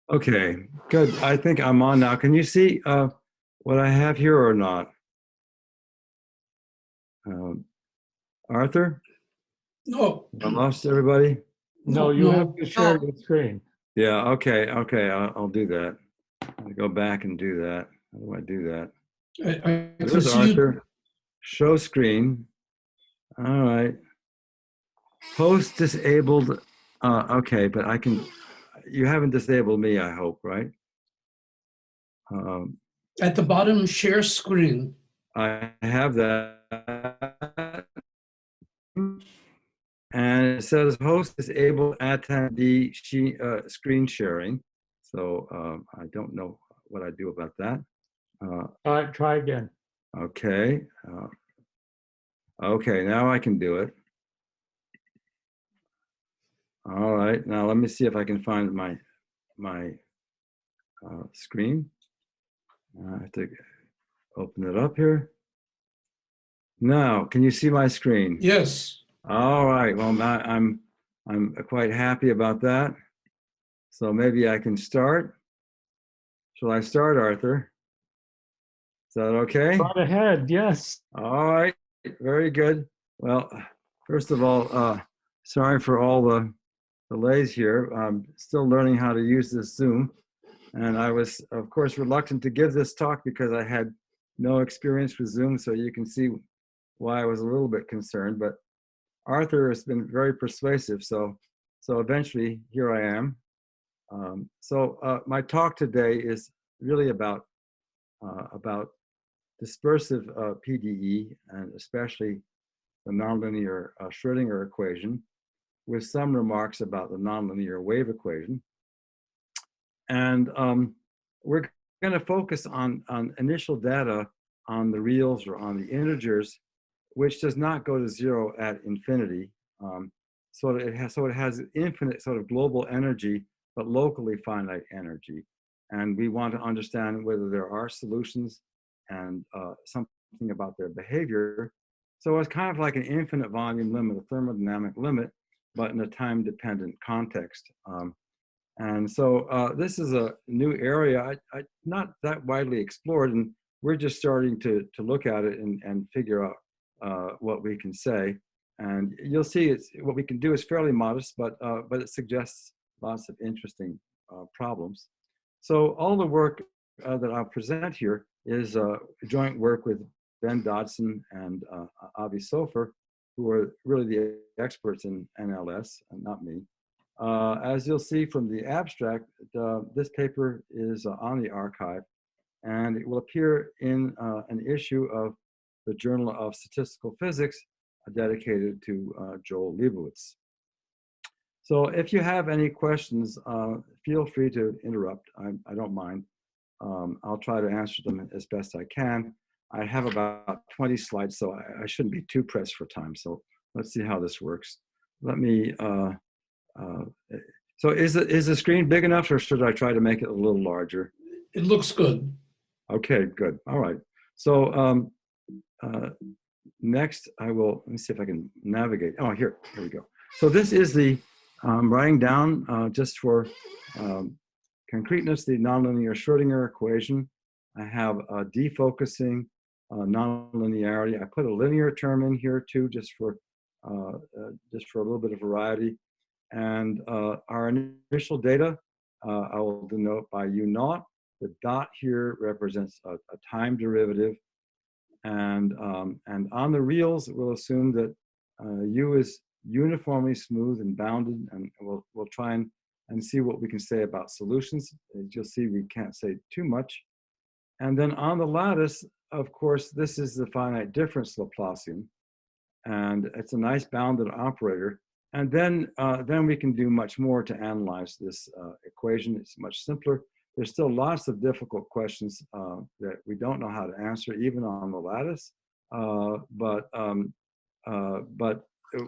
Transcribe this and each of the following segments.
Okay, good. I think I'm on now. Can you see what I have here or not? Um, Arthur, No, I lost everybody. No, no, you have no. to share your screen. Yeah, okay. I'll do that. I'll go back and do that. How do I do that? I can There's see you. Arthur. Show screen. All right. Post disabled. Okay, but I can. You haven't disabled me, I hope, right? Um, At the bottom, share screen. I have that. And it says host disabled attendee screen sharing. So I don't know what I do about that. Try again. Okay. Okay, now I can do it. All right, now let me see if I can find my screen. I have to open it up here. Now, can you see my screen? Yes. All right. Well, I'm quite happy about that. So maybe I can start. Shall I start, Arthur? Is that okay? Right ahead, yes. All right. Very good. Well, first of all, sorry for all the delays here. I'm still learning how to use this Zoom. And I was, of course, reluctant to give this talk because I had no experience with Zoom. So you can see why I was a little bit concerned. But Arthur has been very persuasive. So eventually, here I am. My talk today is really about dispersive PDE, and especially the nonlinear Schrodinger equation, with some remarks about the nonlinear wave equation. And we're going to focus on initial data on the reals or on the integers, which does not go to zero at infinity. So it has infinite sort of global energy, but locally finite energy. And we want to understand whether there are solutions and something about their behavior. So it's kind of like an infinite volume limit, a thermodynamic limit, but in a time-dependent context. And so this is a new area, not that widely explored, and we're just starting to look at it and figure out what we can say. And you'll see what we can do is fairly modest, but it suggests lots of interesting problems. So all the work that I'll present here is joint work with Ben Dodson and Avi Soffer, who are really the experts in NLS, and not me. As you'll see from the abstract, this paper is on the archive, and it will appear in an issue of the Journal of Statistical Physics dedicated to Joel Leibowitz. So if you have any questions, feel free to interrupt. I don't mind. I'll try to answer them as best I can. I have about 20 slides, so I shouldn't be too pressed for time. So let's see how this works. Let me, so is the screen big enough, or should I try to make it a little larger? It looks good. Okay, good. All right. So next I will, let me see if I can navigate. Oh, here we go. So this is the writing down just for concreteness, the nonlinear Schrodinger equation. I have defocusing, nonlinearity. I put a linear term in here too, just for a little bit of variety. And our initial data, I will denote by U naught. The dot here represents a time derivative. And on the reals, we'll assume that U is uniformly smooth and bounded, and we'll try and see what we can say about solutions. As you'll see, we can't say too much. And then on the lattice, of course, this is the finite difference Laplacian, and it's a nice bounded operator. And then we can do much more to analyze this equation. It's much simpler. There's still lots of difficult questions that we don't know how to answer, even on the lattice. But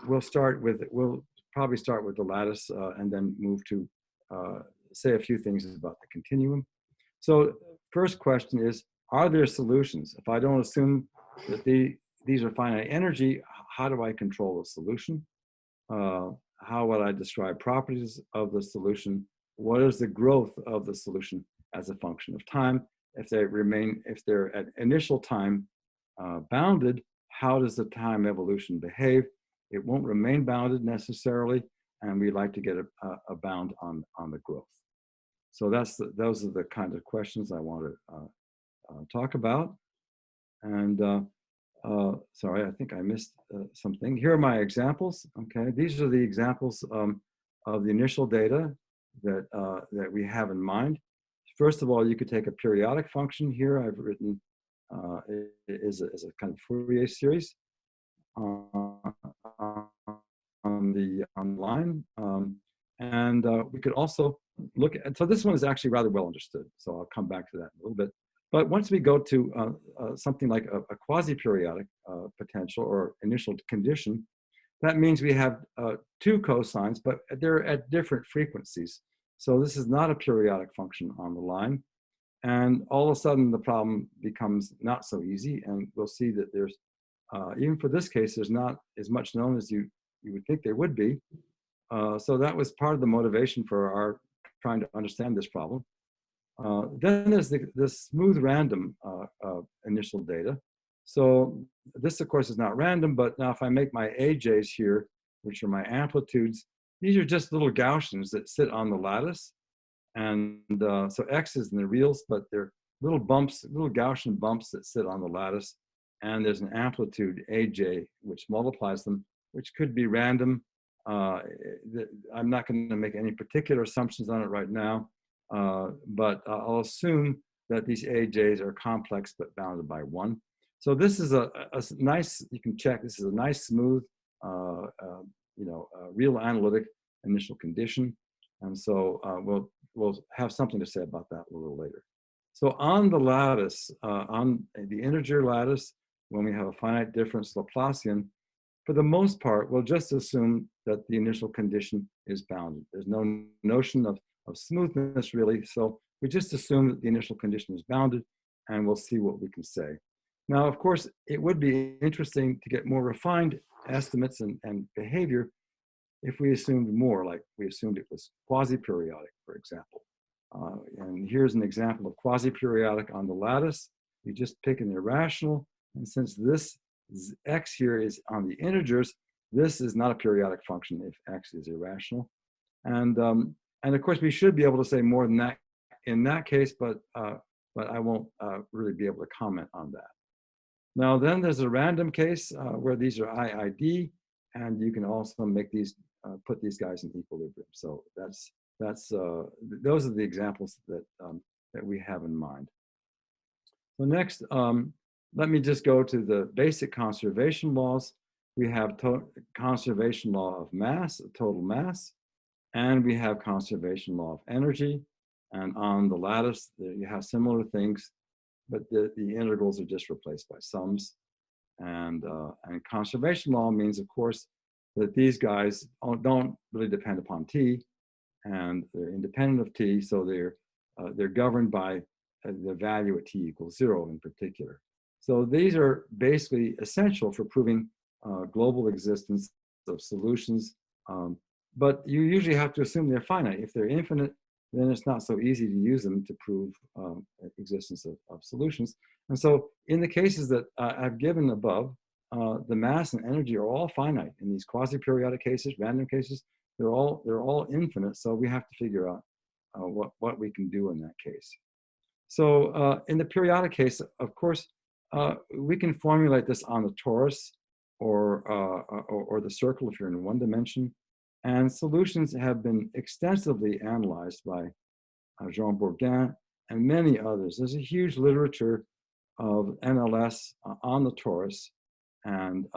we'll probably start with the lattice and then move to say a few things about the continuum. So first question is, are there solutions? If I don't assume that these are finite energy, how do I control the solution? How would I describe properties of the solution? what is the growth of the solution as a function of time? If they're at initial time bounded, how does the time evolution behave? It won't remain bounded necessarily, and we'd like to get a bound on the growth. So those are the kind of questions I want to talk about. And sorry, I think I missed something. Here are my examples. Okay, these are the examples of the initial data that we have in mind. First of all, you could take a periodic function here. I've written is a kind of Fourier series on the line, and we could also look at. So this one is actually rather well understood. So I'll come back to that in a little bit. But once we go to something like a quasi-periodic potential or initial condition, that means we have two cosines, but they're at different frequencies. So this is not a periodic function on the line. And all of a sudden, the problem becomes not so easy. And we'll see that there's, even for this case, there's not as much known as you would think there would be. So that was part of the motivation for our trying to understand this problem. Then there's the smooth random initial data. So this, of course, is not random, but now if I make my AJs here, which are my amplitudes, these are just little Gaussians that sit on the lattice. And so X is in the reals, but they're little bumps, little Gaussian bumps that sit on the lattice. And there's an amplitude AJ, which multiplies them, which could be random. I'm not going to make any particular assumptions on it right now. But I'll assume that these AJs are complex but bounded by 1. So this is a nice, you can check, this is a nice smooth, real analytic initial condition. And so we'll have something to say about that a little later. So on the lattice, on the integer lattice, when we have a finite difference Laplacian, for the most part, we'll just assume that the initial condition is bounded. There's no notion of smoothness really. So we just assume that the initial condition is bounded, and we'll see what we can say. Now, of course, it would be interesting to get more refined estimates and behavior if we assumed more, like we assumed it was quasi-periodic, for example. And here's an example of quasi-periodic on the lattice. You just pick an irrational, and since this X here is on the integers, this is not a periodic function if X is irrational. And of course, we should be able to say more than that in that case, but I won't really be able to comment on that. Now, then there's a random case where these are IID, and you can also make these, put these guys in equilibrium. So those are the examples that we have in mind. So next, let me just go to the basic conservation laws. We have conservation law of mass, total mass, and we have conservation law of energy. And on the lattice, you have similar things, but the integrals are just replaced by sums. And conservation law means, of course, that these guys don't really depend upon t, and they're independent of t, so they're governed by the value at t equals 0 in particular. So these are basically essential for proving global existence of solutions, but you usually have to assume they're finite. If they're infinite, then it's not so easy to use them to prove existence of solutions. And so in the cases that I've given above, the mass and energy are all finite. In these quasi-periodic cases, random cases, they're all infinite. So we have to figure out what we can do in that case. So in the periodic case, of course, we can formulate this on the torus or the circle if you're in one dimension. And solutions have been extensively analyzed by Jean Bourgain and many others. There's a huge literature of NLS on the torus, and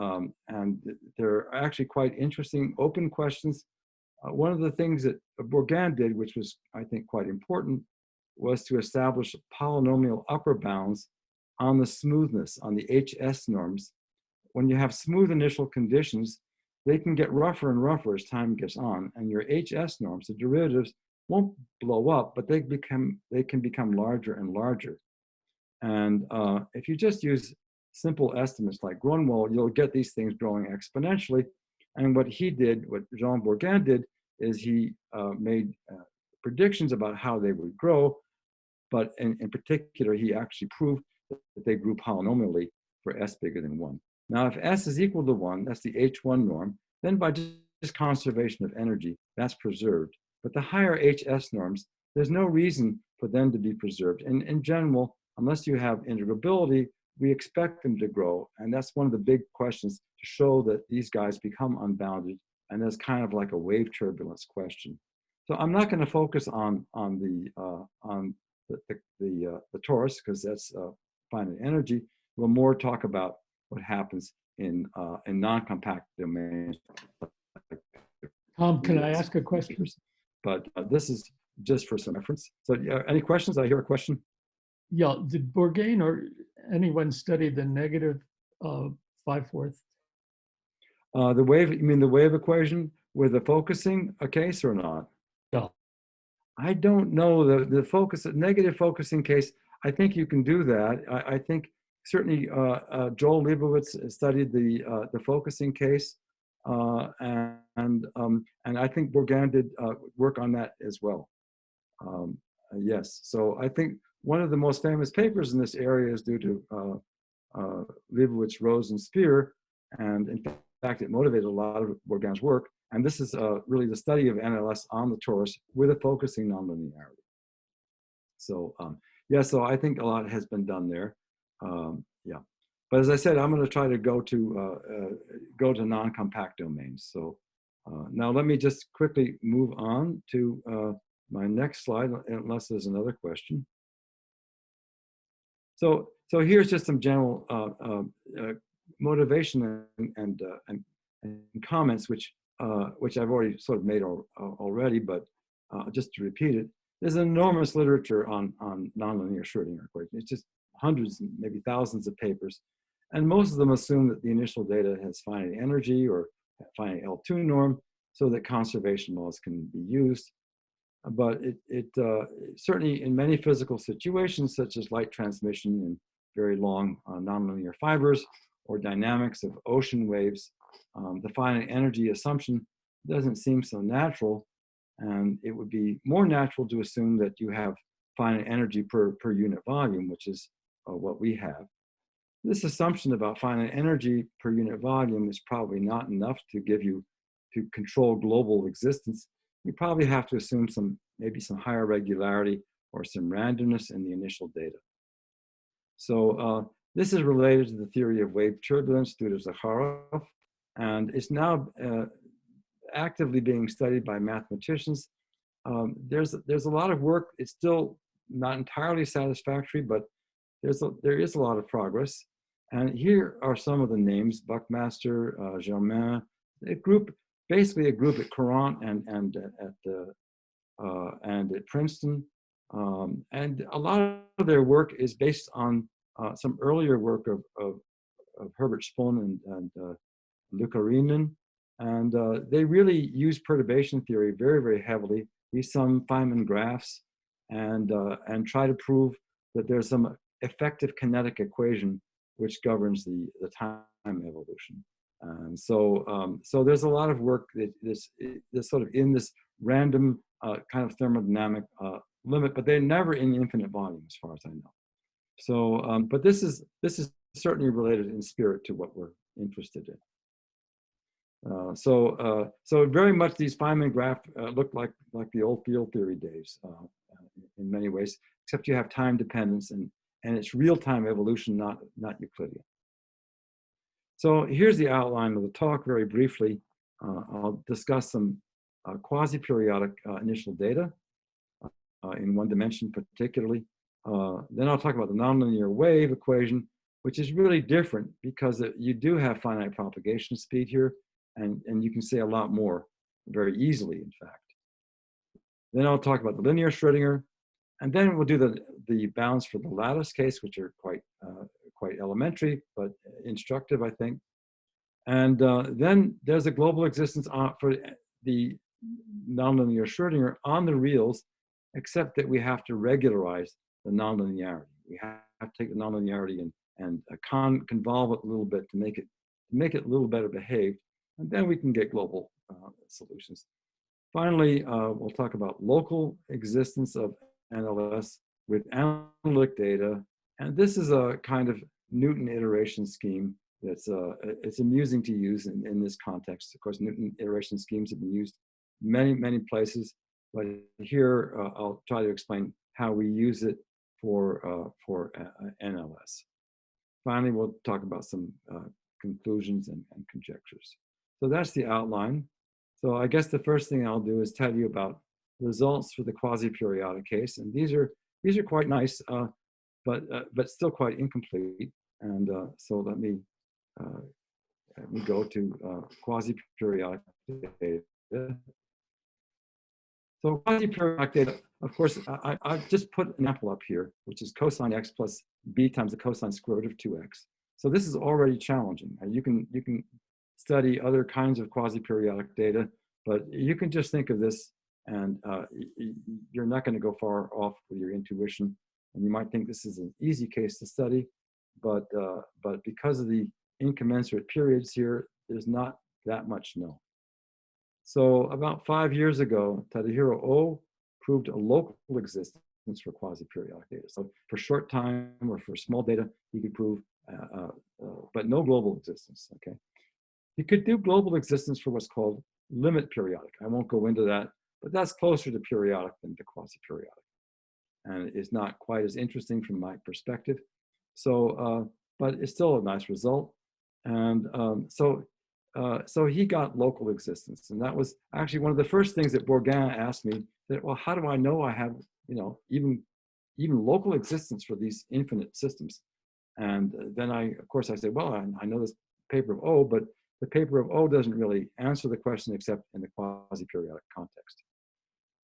there are actually quite interesting open questions. One of the things that Bourgain did, which was, I think, quite important, was to establish polynomial upper bounds on the smoothness, on the HS norms. When you have smooth initial conditions, they can get rougher and rougher as time gets on, and your HS norms, the derivatives, won't blow up, but they can become larger and larger. And if you just use simple estimates like Grunwald, you'll get these things growing exponentially. And what he did, what Jean Bourgain did, is he made predictions about how they would grow, but in particular, he actually proved that they grew polynomially for s bigger than 1. Now, if s is equal to 1, that's the H1 norm, then by just conservation of energy, that's preserved. But the higher HS norms, there's no reason for them to be preserved. And in general, unless you have integrability, we expect them to grow. And that's one of the big questions to show that these guys become unbounded. And that's kind of like a wave turbulence question. So I'm not going to focus on the torus, because that's finite energy. We'll more talk about what happens in non-compact domains. Tom, can I ask a question? But this is just for some reference. So any questions? I hear a question. Yeah, did Bourgain or anyone study the negative 5/4? The wave, you mean the wave equation with the focusing a case or not? No. I don't know the focus, negative focusing case. I think you can do that. I think certainly Joel Leibowitz studied the focusing case, and I think Bourgain did work on that as well. Yes, so I think one of the most famous papers in this area is due to Leibowitz, Rose, and Spear, and in fact, it motivated a lot of Bourgain's work. And this is really the study of NLS on the torus with a focusing nonlinearity. So yeah, so I think a lot has been done there. Yeah, but as I said, I'm going to try to go to non-compact domains. So now let me just quickly move on to my next slide, unless there's another question. So here's just some general motivation and comments, which I've already sort of made already, but just to repeat it, there's enormous literature on nonlinear Schrodinger equation. It's just hundreds, maybe thousands of papers, and most of them assume that the initial data has finite energy or finite L2 norm, so that conservation laws can be used. But it certainly in many physical situations, such as light transmission in very long nonlinear fibers or dynamics of ocean waves, the finite energy assumption doesn't seem so natural, and it would be more natural to assume that you have finite energy per unit volume, which is what we have. This assumption about finite energy per unit volume is probably not enough to control global existence. You probably have to assume maybe some higher regularity or some randomness in the initial data. So this is related to the theory of wave turbulence due to Zakharov, and it's now actively being studied by mathematicians. There's a lot of work. It's still not entirely satisfactory, but there is a lot of progress. And here are some of the names: Buckmaster, Germain, basically a group at Courant and at Princeton. And a lot of their work is based on some earlier work of Herbert Spohn and Lukarinen. And they really use perturbation theory very, very heavily. These some Feynman graphs and try to prove that there's some effective kinetic equation which governs the time evolution. And so there's a lot of work that this sort of in this random kind of thermodynamic limit, but they're never in infinite volume as far as I know. So, but this is certainly related in spirit to what we're interested in. So very much these Feynman graphs look like the old field theory days in many ways, except you have time dependence and it's real-time evolution, not Euclidean. So here's the outline of the talk very briefly. I'll discuss some quasi-periodic initial data in one dimension particularly. Then I'll talk about the nonlinear wave equation, which is really different because you do have finite propagation speed here, and you can say a lot more very easily, in fact. Then I'll talk about the linear Schrodinger, and then we'll do the bounds for the lattice case, which are quite elementary, but instructive, I think. And then there's a global existence for the nonlinear Schrodinger on the reals, except that we have to regularize the nonlinearity. We have to take the nonlinearity and convolve it a little bit to make it a little better behaved, and then we can get global solutions. Finally, we'll talk about local existence of NLS with analytic data. And this is a kind of Newton iteration scheme that's it's amusing to use in this context. Of course, Newton iteration schemes have been used many places, but here I'll try to explain how we use it for NLS. Finally, we'll talk about some conclusions and conjectures. So that's the outline. So I guess the first thing I'll do is tell you about results for the quasi-periodic case, and these are quite nice, but still quite incomplete. And so let me go to quasi-periodic data. So quasi-periodic data, of course, I've just put an example up here, which is cosine x plus b times the cosine square root of 2x. So this is already challenging. You can study other kinds of quasi-periodic data, but you can just think of this and you're not going to go far off with your intuition. And you might think this is an easy case to study, but because of the incommensurate periods here, there's not that much known. So about 5 years ago, Tadahiro O proved a local existence for quasi-periodic data. So for short time or for small data, he could prove, but no global existence, okay? You could do global existence for what's called limit periodic. I won't go into that, but that's closer to periodic than to quasi-periodic. And it's not quite as interesting from my perspective. So, but it's still a nice result. And so he got local existence. And that was actually one of the first things that Bourgain asked me, that, well, how do I know I have, even local existence for these infinite systems? And then of course I said, well, I know this paper of O, but the paper of O doesn't really answer the question except in the quasi-periodic context.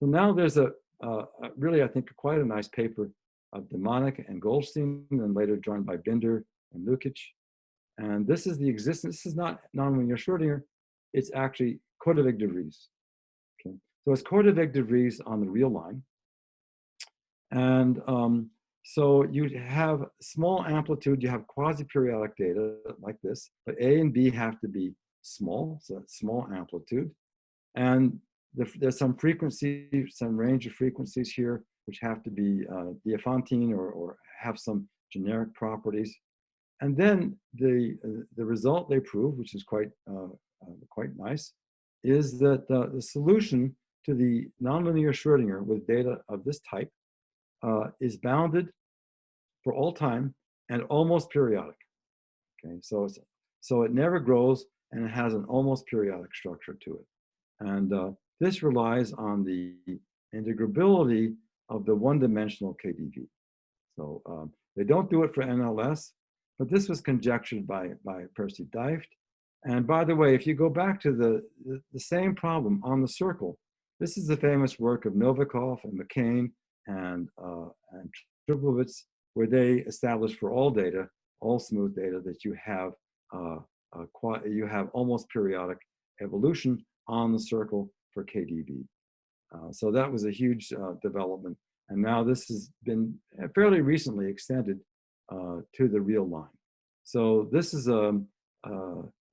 So now there's really, I think, quite a nice paper of Demonic and Goldstein, and later joined by Binder and Lukic. And this is the existence. This is not nonlinear Schrodinger. It's actually Cordovec de Vries. Okay? So it's Cordovec de Vries on the real line. And so you have small amplitude, you have quasi-periodic data like this, but A and B have to be small, so it's small amplitude. And there's some frequency, some range of frequencies here, which have to be Diophantine or have some generic properties. And then the result they prove, which is quite nice, is that the solution to the nonlinear Schrodinger with data of this type is bounded for all time and almost periodic. Okay, so it never grows and it has an almost periodic structure to it. And this relies on the integrability of the one-dimensional KdV. So they don't do it for NLS, but this was conjectured by Percy Deift. And by the way, if you go back to the same problem on the circle, this is the famous work of Novikov and McCain and Triplowitz, where they established for all data, all smooth data, that you have almost periodic evolution on the circle for KdV. So that was a huge development. And now this has been fairly recently extended to the real line. So this is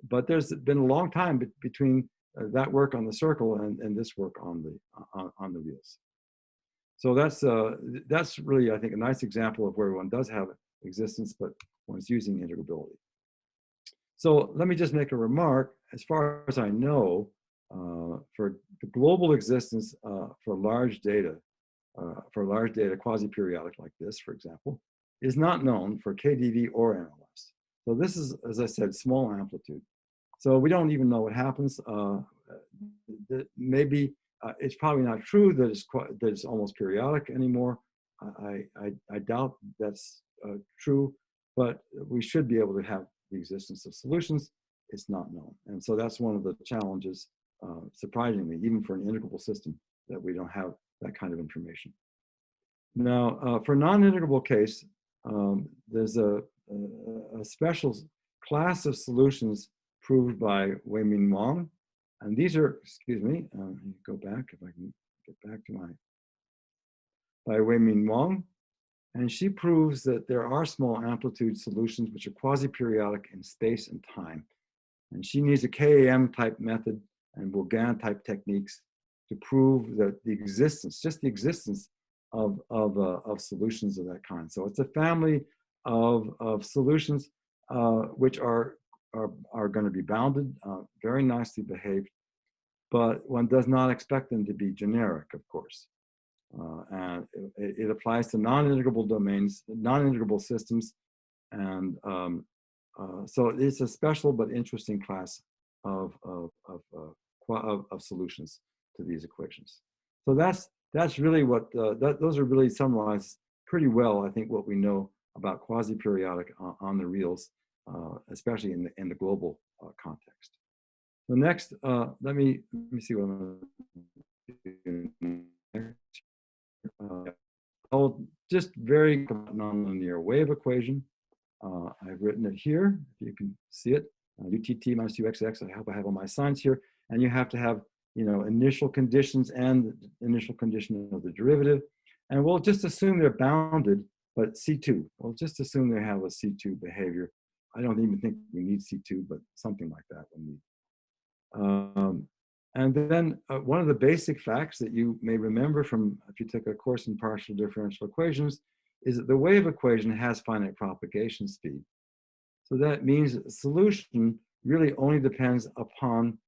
but there's been a long time between that work on the circle and this work on the reals. So that's really, I think, a nice example of where one does have existence, but one's using integrability. So let me just make a remark. As far as I know, for the global existence for large data, quasi-periodic like this, for example, is not known for KdV or NLS. So this is, as I said, small amplitude. So we don't even know what happens. Maybe it's probably not true that it's almost periodic anymore. I doubt that's true, but we should be able to have the existence of solutions. It's not known. And so that's one of the challenges, surprisingly, even for an integrable system, that we don't have that kind of information. Now, for non-integrable case, there's a special class of solutions proved by Wei-Min Wang. And these are, excuse me, go back if I can get back to by Wei-Min Wang. And she proves that there are small amplitude solutions which are quasi-periodic in space and time. And she needs a KAM type method and Bourgain type techniques to prove that the existence, just the existence of solutions of that kind. So it's a family of solutions which are going to be bounded, very nicely behaved, but one does not expect them to be generic, of course. And it applies to non-integrable domains, non-integrable systems, and so it's a special but interesting class of solutions to these equations. So that's really what those are really summarized pretty well. I think what we know about quasi-periodic on the reals, especially in the global context. The next, let me see what I'm going to do next. I'll just very nonlinear wave equation. I've written it here, if you can see it, UTT minus UXX. I hope I have all my signs here. And you have to have, initial conditions and initial condition of the derivative. And we'll just assume they're bounded, but C2. We'll just assume they have a C2 behavior. I don't even think we need C2, but something like that we need. And then one of the basic facts that you may remember from if you took a course in partial differential equations is that the wave equation has finite propagation speed. So that means that the solution really only depends upon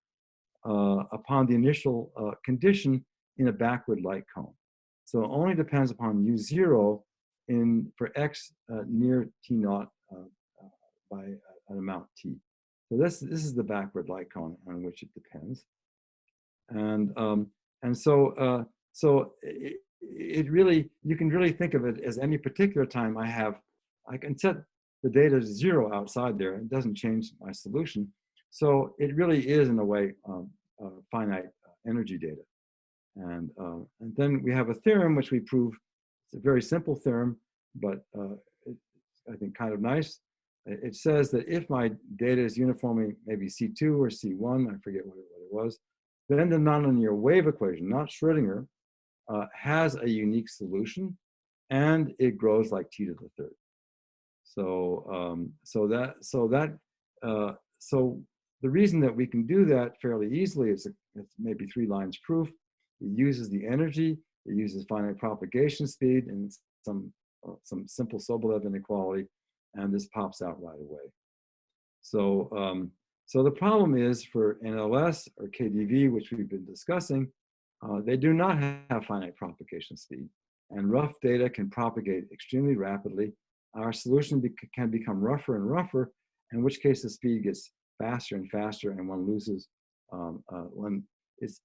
the initial condition in a backward light cone. So it only depends upon U0 for x near T naught by an amount T. So this is the backward light cone on which it depends. And so it really, you can really think of it as any particular time I can set the data to 0 outside there. It doesn't change my solution. So it really is, in a way, finite energy data. And then we have a theorem which we prove. It's a very simple theorem, but I think kind of nice. It says that if my data is uniformly maybe C2 or C1, I forget what it was, then the nonlinear wave equation, not Schrodinger, has a unique solution, and it grows like T to the third. So the reason that we can do that fairly easily is it's maybe 3 lines proof. It uses the energy, it uses finite propagation speed, and some simple Sobolev inequality, and this pops out right away. So so the problem is for NLS or KDV, which we've been discussing, they do not have finite propagation speed, and rough data can propagate extremely rapidly. Our solution can become rougher and rougher, in which case the speed gets faster and faster, and one loses.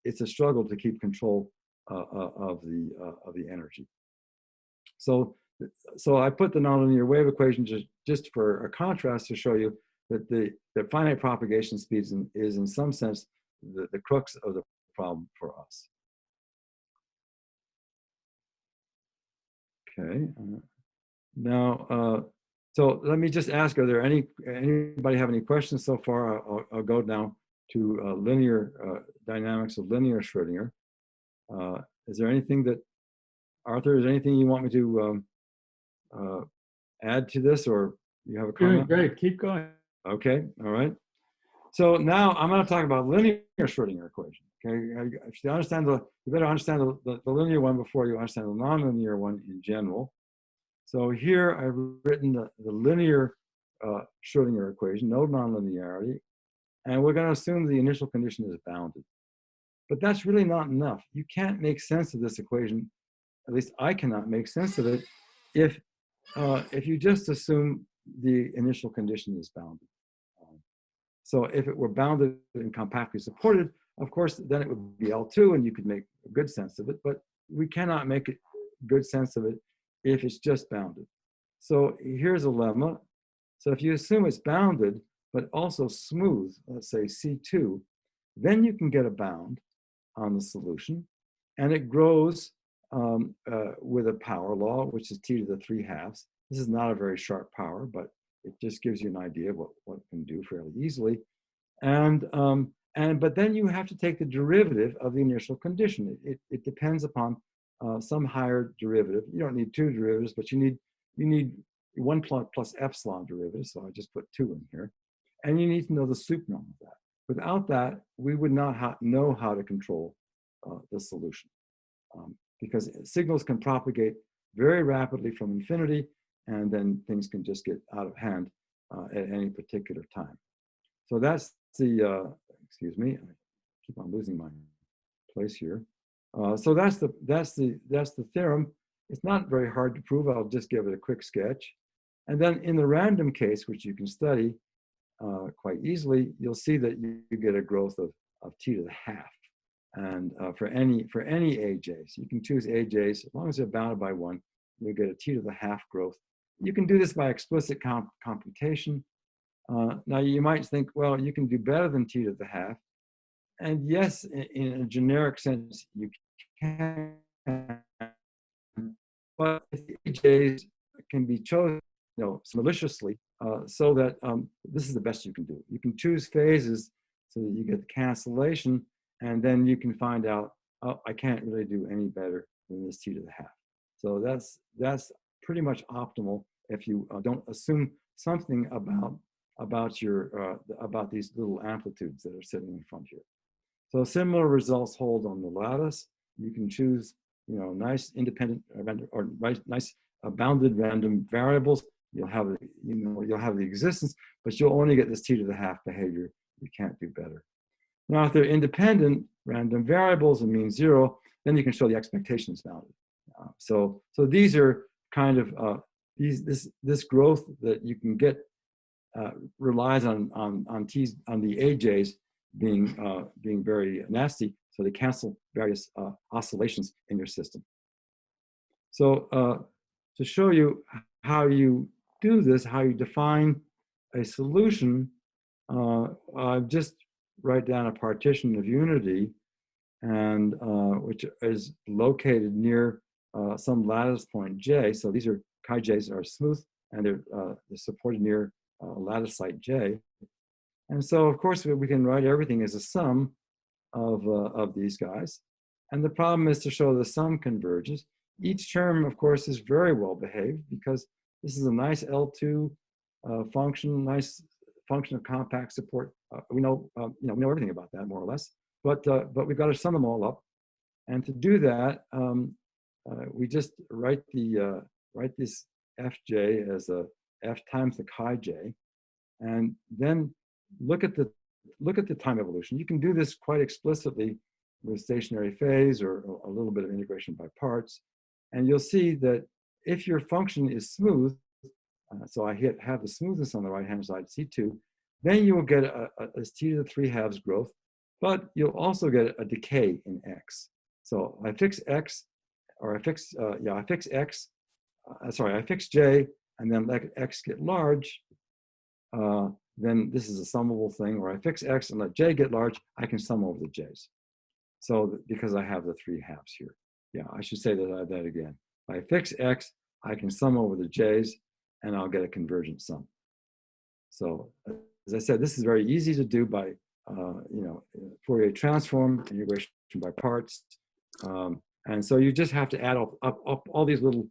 It's a struggle to keep control of the energy. So I put the nonlinear wave equation just for a contrast to show you that the finite propagation speed is in some sense the crux of the problem for us. Okay. Now, so let me just ask: are there anybody have any questions so far? I'll go now to linear dynamics of linear Schrodinger. Is there anything that Arthur? Is there anything you want me to add to this, or you have a comment? Doing great. Keep going. Okay. All right. So now I'm going to talk about linear Schrodinger equation. Okay. If you understand you better understand the linear one before you understand the nonlinear one in general. So here I've written the linear Schrodinger equation, no nonlinearity, and we're going to assume the initial condition is bounded. But that's really not enough. You can't make sense of this equation, at least I cannot make sense of it, if you just assume the initial condition is bounded. So if it were bounded and compactly supported, of course, then it would be L2 and you could make a good sense of it, but we cannot make a good sense of it if it's just bounded. So here's a lemma. So if you assume it's bounded, but also smooth, let's say C2, then you can get a bound on the solution, and it grows with a power law, which is T to the 3/2. This is not a very sharp power, but it just gives you an idea of what it can do fairly easily. But then you have to take the derivative of the initial condition. It depends upon some higher derivative. You don't need 2 derivatives, but you need 1 plus epsilon derivative. So I just put 2 in here, and you need to know the sup norm of that. Without that, we would not know how to control the solution. Because signals can propagate very rapidly from infinity, and then things can just get out of hand at any particular time. So that's the, excuse me, I keep on losing my place here. So that's the theorem. It's not very hard to prove. I'll just give it a quick sketch. And then in the random case, which you can study quite easily, you'll see that you get a growth of t to the half. And for any AJs, you can choose AJs, as long as they're bounded by 1, you'll get a t to the half growth. You can do this by explicit computation. Now you might think, well, you can do better than t to the half. And yes, in a generic sense, you can, but the AJs can be chosen, maliciously, so that this is the best you can do. You can choose phases so that you get the cancellation, and then you can find out, oh, I can't really do any better than this t to the half. So that's pretty much optimal if you don't assume something about these little amplitudes that are sitting in front here. So similar results hold on the lattice. You can choose, nice independent or nice bounded random variables. You'll have the existence, but you'll only get this t to the half behavior. You can't do better. Now, if they're independent random variables and mean 0, then you can show the expectation is bounded. So these are kind of this growth that you can get relies on the AJs being very nasty, so they cancel various oscillations in your system. So to show you how you do this, how you define a solution, I've just write down a partition of unity, and which is located near some lattice point J. So these are chi-J's are smooth, and they're supported near lattice site J. And so, of course, we can write everything as a sum of these guys. And the problem is to show the sum converges. Each term, of course, is very well behaved because this is a nice L2 function, nice function of compact support. We know everything about that more or less. But we've got to sum them all up. And to do that, we just write this fj as a f times the chi-j, and then look at the time evolution. You can do this quite explicitly with stationary phase or a little bit of integration by parts, and you'll see that if your function is smooth, so I have the smoothness on the right hand side, C2, then you will get a t to the 3/2 growth, but you'll also get a decay in x. So I fix x, or I fix x. I fix j, and then let x get large. Then this is a summable thing, or I fix x and let j get large. I can sum over the j's. So because I have the 3/2 here. Yeah, I should say that again. If I fix x, I can sum over the j's, and I'll get a convergent sum. So as I said, this is very easy to do by Fourier transform, integration by parts. And so you just have to add up all these little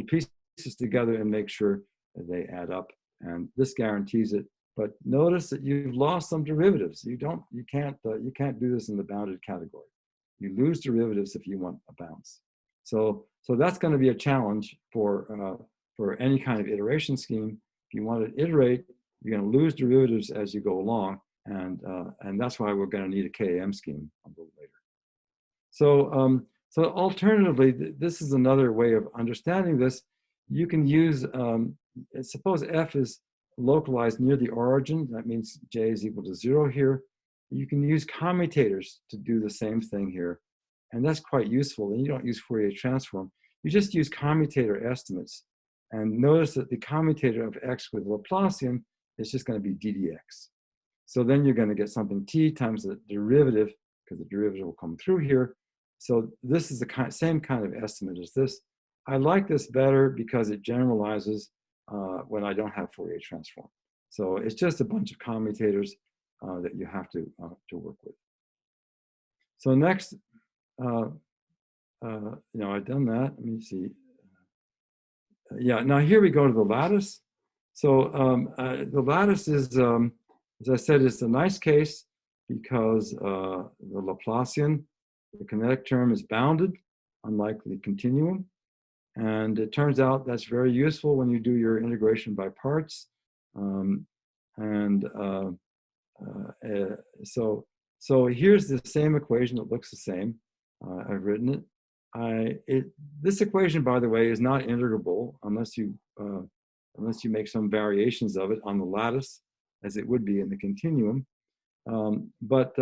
pieces together and make sure that they add up. And this guarantees it. But notice that you've lost some derivatives. You can't do this in the bounded category. You lose derivatives if you want a bounce. So that's going to be a challenge for any kind of iteration scheme. If you want to iterate, you're going to lose derivatives as you go along, and that's why we're going to need a KAM scheme a little later. So alternatively, this is another way of understanding this. You can use, suppose f is localized near the origin. That means j is equal to 0 here. You can use commutators to do the same thing here, and that's quite useful. And you don't use Fourier transform. You just use commutator estimates. And notice that the commutator of x with Laplacian is just going to be ddx. So then you're going to get something t times the derivative, because the derivative will come through here. So this is the same kind of estimate as this. I like this better because it generalizes when I don't have Fourier transform. So it's just a bunch of commutators that you have to work with. So next, I've done that. Let me see. Yeah, now here we go to the lattice. So the lattice is, as I said, it's a nice case because the Laplacian The kinetic term is bounded, unlike the continuum. And it turns out that's very useful when you do your integration by parts. So here's the same equation that looks the same. I've written it. This equation, by the way, is not integrable unless you make some variations of it on the lattice, as it would be in the continuum. But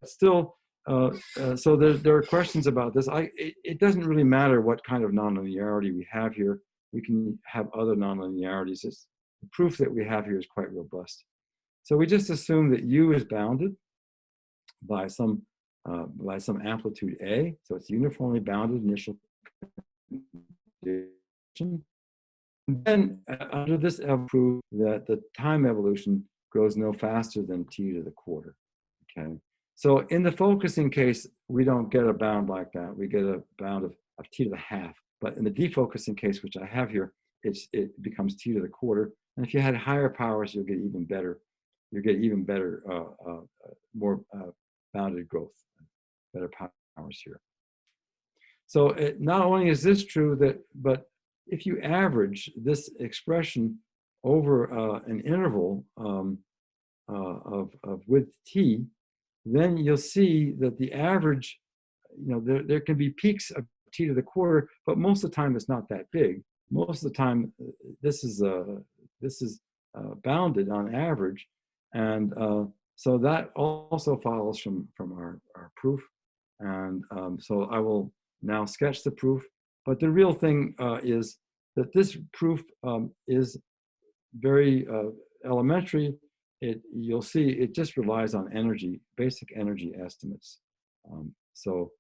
still, so there are questions about this. It doesn't really matter what kind of nonlinearity we have here. We can have other nonlinearities. The proof that we have here is quite robust. So we just assume that U is bounded by some amplitude A. So it's uniformly bounded initial condition. And then under this, I'll prove that the time evolution grows no faster than t to the quarter. Okay. So in the focusing case, we don't get a bound like that. We get a bound of t to the half. But in the defocusing case, which I have here, it becomes t to the quarter. And if you had higher powers, you'll get even better. You'll get even better, more bounded growth, better powers here. So not only is this true, but if you average this expression over an interval of width t, then you'll see that the average, there can be peaks of t to the quarter, but most of the time it's not that big. Most of the time, this is bounded on average, and so that also follows from our proof. And so I will now sketch the proof. But the real thing is that this proof is very elementary. You'll see it just relies on energy, basic energy estimates. So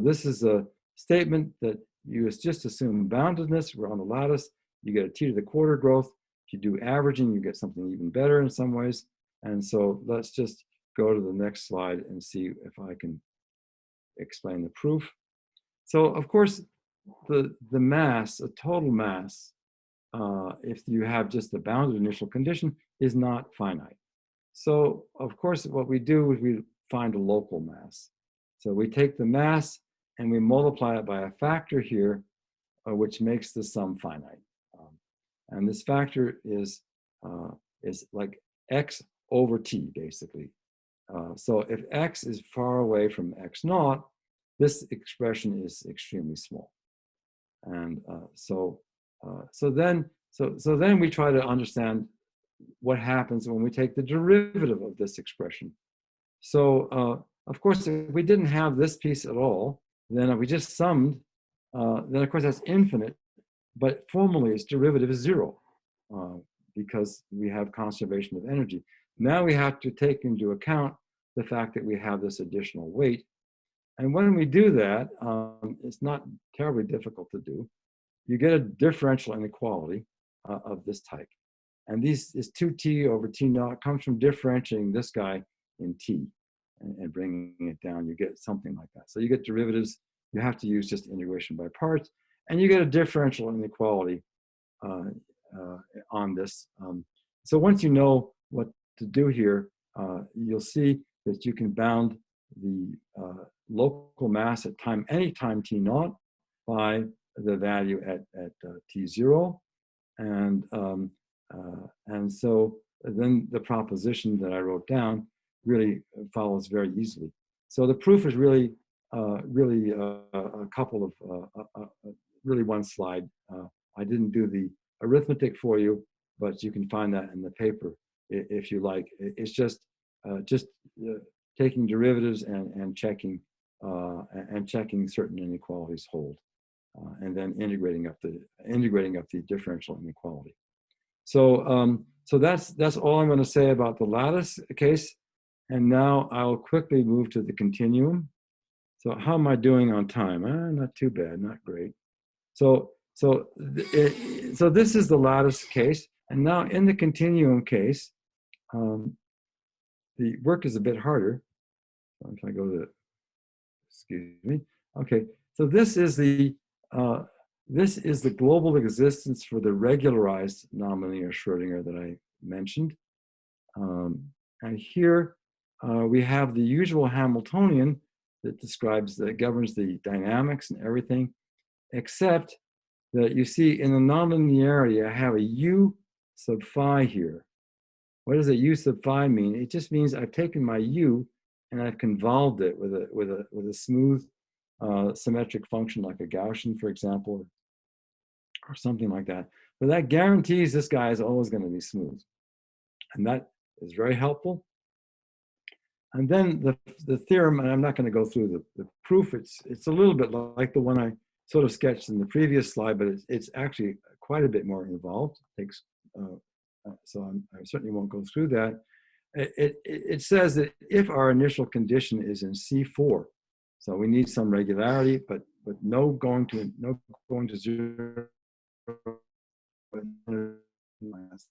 this is a statement that you just assume boundedness. We're on the lattice. You get a t to the quarter growth. If you do averaging, you get something even better in some ways. And so let's just go to the next slide and see if I can explain the proof. So of course, the mass, a total mass, if you have just the bounded initial condition, is not finite. So of course, what we do is we find a local mass. So we take the mass and we multiply it by a factor here, which makes the sum finite. And this factor is like x over t, basically. So if x is far away from x naught, this expression is extremely small. And so then we try to understand what happens when we take the derivative of this expression. So of course, if we didn't have this piece at all, then if we just summed, then of course that's infinite, but formally its derivative is zero because we have conservation of energy. Now we have to take into account the fact that we have this additional weight. And when we do that, it's not terribly difficult to do. You get a differential inequality of this type. And this is 2t over t naught, comes from differentiating this guy in t and bringing it down. You get something like that. So you get derivatives. You have to use just integration by parts. And you get a differential inequality on this. So once you know what to do here, you'll see that you can bound the local mass at any time t naught by the value at t0, and so then the proposition that I wrote down really follows very easily. So the proof is really a couple of really one slide. I didn't do the arithmetic for you, but you can find that in the paper if you like. It's just taking derivatives and checking certain inequalities hold, and then integrating up the differential inequality. So so that's all I'm going to say about the lattice case. And now I'll quickly move to the continuum. So how am I doing on time? Not too bad, not great. So this is the lattice case. And now in the continuum case, the work is a bit harder. If I go to, excuse me. Okay, so this is the global existence for the regularized nonlinear Schrodinger that I mentioned. And here we have the usual Hamiltonian that governs the dynamics and everything, except that you see in the nonlinearity, I have a u sub phi here. What does a u sub phi mean? It just means I've taken my u and I've convolved it with a smooth symmetric function like a Gaussian, for example, or something like that. But that guarantees this guy is always going to be smooth, and that is very helpful. And then the theorem, and I'm not going to go through the proof. It's a little bit like the one I sort of sketched in the previous slide, but it's actually quite a bit more involved. It takes so I certainly won't go through that. It says that if our initial condition is in C4, so we need some regularity, but no going to zero.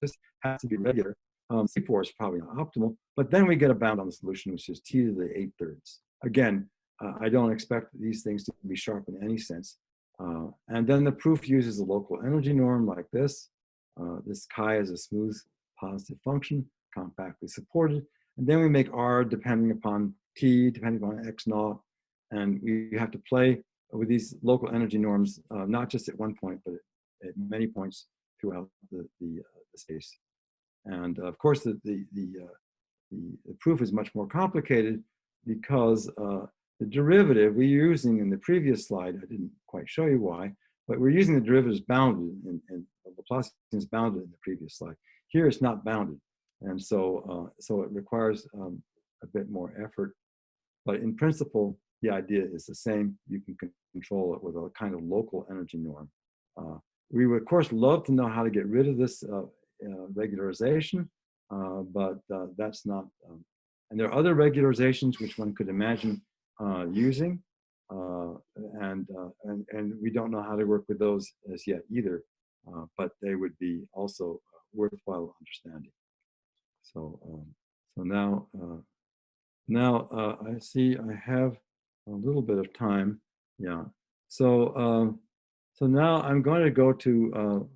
This has to be regular. C4 is probably not optimal, but then we get a bound on the solution, which is t to the 8/3. Again, I don't expect these things to be sharp in any sense. And then the proof uses a local energy norm like this. This chi is a smooth positive function, compactly supported. And then we make R depending upon T, depending upon X naught. And we have to play with these local energy norms, not just at one point, but at many points throughout the space. And of course, the proof is much more complicated because the derivative we're using in the previous slide, I didn't quite show you why, but we're using the derivatives bounded, and Laplacian is bounded in the previous slide. Here it's not bounded, and so it requires a bit more effort. But in principle, the idea is the same. You can control it with a kind of local energy norm. We would, of course, love to know how to get rid of this regularization, but that's not. And there are other regularizations which one could imagine using, and we don't know how to work with those as yet either, but they would be also worthwhile understanding. So now I see I have a little bit of time. Yeah. So now I'm going to go to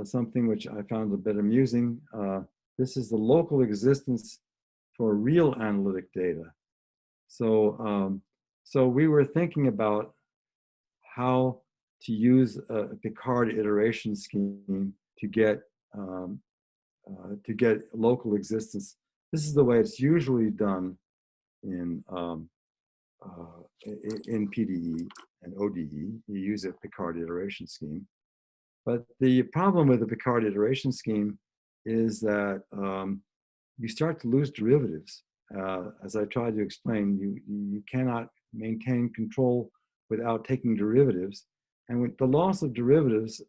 something which I found a bit amusing. This is the local existence for real analytic data. So we were thinking about how to use a Picard iteration scheme to get local existence. This is the way it's usually done in PDE and ODE. You use a Picard iteration scheme. But the problem with the Picard iteration scheme is that you start to lose derivatives. As I tried to explain, you cannot maintain control without taking derivatives. And with the loss of derivatives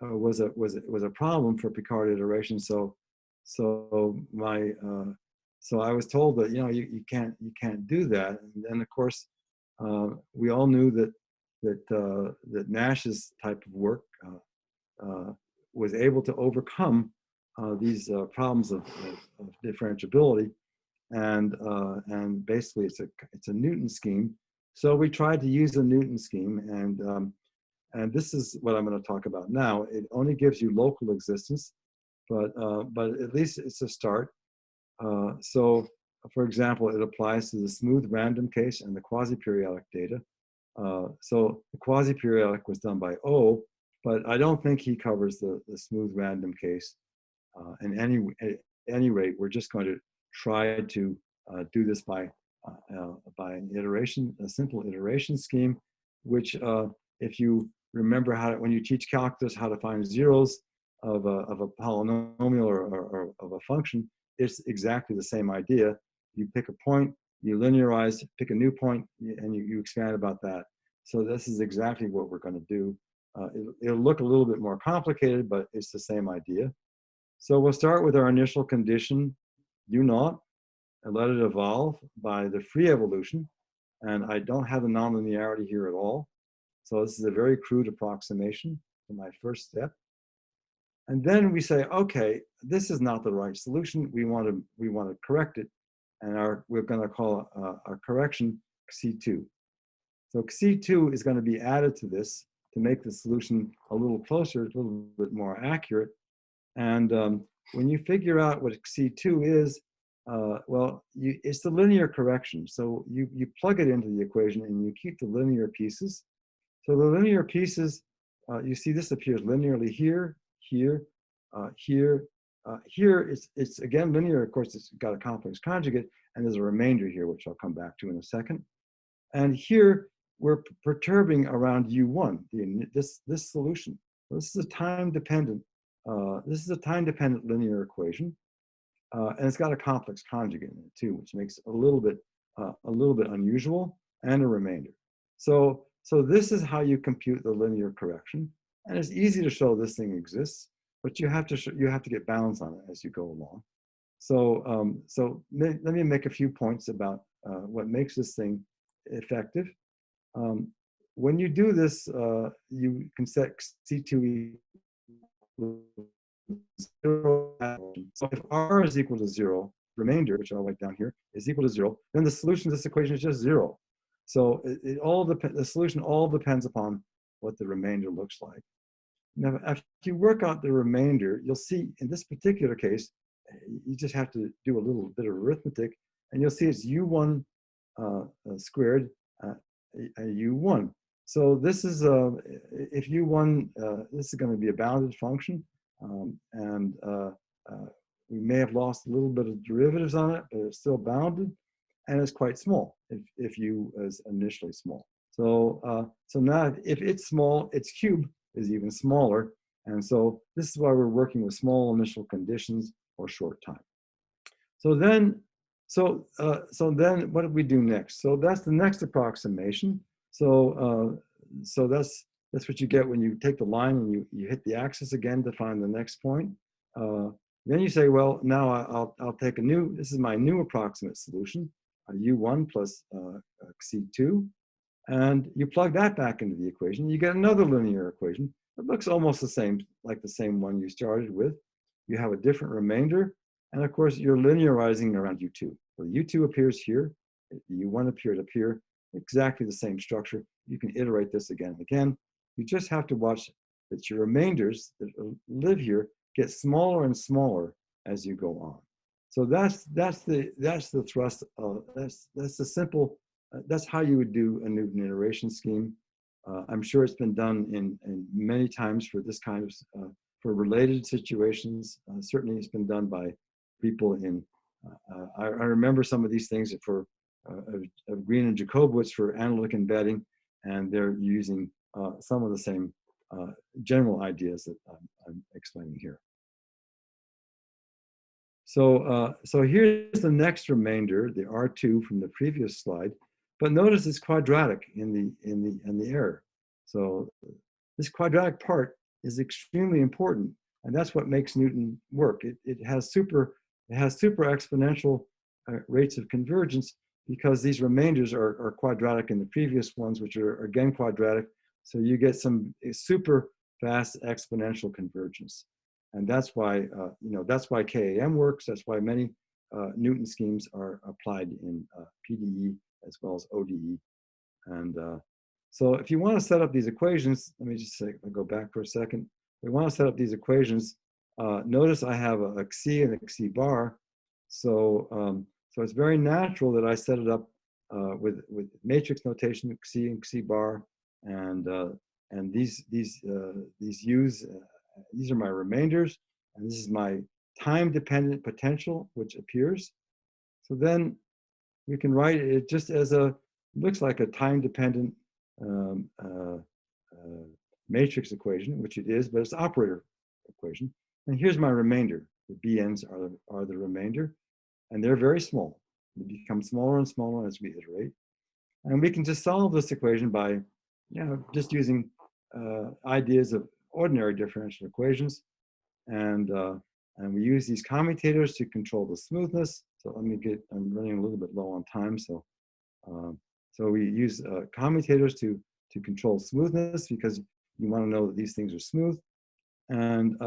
was a problem for Picard iteration. So I was told that you can't do that. And then of course we all knew that Nash's type of work was able to overcome these problems of differentiability, and basically it's a Newton scheme. So we tried to use a Newton scheme, and this is what I'm going to talk about now. It only gives you local existence, but at least it's a start. So, for example, it applies to the smooth random case and the quasi-periodic data. So the quasi-periodic was done by O, but I don't think he covers the smooth random case. At any rate, we're just going to try to do this by an iteration, a simple iteration scheme, which if you remember when you teach calculus how to find zeros of a polynomial or of a function, it's exactly the same idea. You pick a point, you linearize, pick a new point, and you expand about that. So this is exactly what we're going to do. It'll look a little bit more complicated, but it's the same idea. So we'll start with our initial condition, U0, and let it evolve by the free evolution. And I don't have the nonlinearity here at all. So this is a very crude approximation to my first step. And then we say, okay, this is not the right solution. We want to correct it, and we're going to call our correction C2. So C2 is going to be added to this to make the solution a little closer, a little bit more accurate. And when you figure out what C2 is, well, it's the linear correction. So you plug it into the equation and you keep the linear pieces. So the linear pieces, you see this appears linearly here, here, here. Here it's again linear. Of course, it's got a complex conjugate, and there's a remainder here, which I'll come back to in a second. And here we're perturbing around U1, this solution. So this is a time-dependent. This is a time-dependent linear equation, and it's got a complex conjugate in it too, which makes it a little bit unusual, and a remainder. So this is how you compute the linear correction, and it's easy to show this thing exists, but you have to get bounds on it as you go along. So let me make a few points about what makes this thing effective. When you do this, you can set C2 equal to 0. So if R is equal to 0, remainder, which I'll write down here, is equal to 0, then the solution to this equation is just 0. So the solution all depends upon what the remainder looks like. Now, if you work out the remainder, you'll see in this particular case, you just have to do a little bit of arithmetic, and you'll see it's U1 squared U1. So this is, if U1, this is going to be a bounded function, and we may have lost a little bit of derivatives on it, but it's still bounded, and it's quite small if U is initially small. So now if it's small, its cube is even smaller, and so this is why we're working with small initial conditions or short time. So then what do we do next? So that's the next approximation. So that's what you get when you take the line and you hit the axis again to find the next point. Then you say, well, now I'll take this is my new approximate solution, U1 plus C2, and you plug that back into the equation. You get another linear equation. It looks almost the same, like the same one you started with. You have a different remainder, and of course you're linearizing around U2. So U2 appears here, U1 appeared up here, exactly the same structure. You can iterate this again and again. You just have to watch that your remainders that live here get smaller and smaller as you go on. So that's the thrust of that's the simple. That's how you would do a Newton iteration scheme. I'm sure it's been done in many times for this kind of for related situations. Certainly, it's been done by people in. I remember some of these things for of Green and Jacobowitz for analytic embedding, and they're using some of the same general ideas that I'm explaining here. So here's the next remainder, the R2 from the previous slide, but notice it's quadratic in the error. So this quadratic part is extremely important, and that's what makes Newton work. It has super exponential rates of convergence because these remainders are quadratic in the previous ones, which are again quadratic. So you get some super fast exponential convergence. And that's why, that's why KAM works. That's why many Newton schemes are applied in PDE as well as ODE. And so if you want to set up these equations, let me just say, I'll go back for a second. We want to set up these equations. Notice I have a Xi and a Xi bar. So it's very natural that I set it up with matrix notation, Xi and Xi bar, and these U's. These are my remainders, and this is my time-dependent potential, which appears. So then we can write it just as looks like a time-dependent matrix equation, which it is, but it's operator equation. And here's my remainder. The BNs are the remainder, and they're very small. They become smaller and smaller as we iterate. And we can just solve this equation by, just using ideas of ordinary differential equations, and we use these commutators to control the smoothness. So I'm running a little bit low on time, so we use commutators to control smoothness because you want to know that these things are smooth, and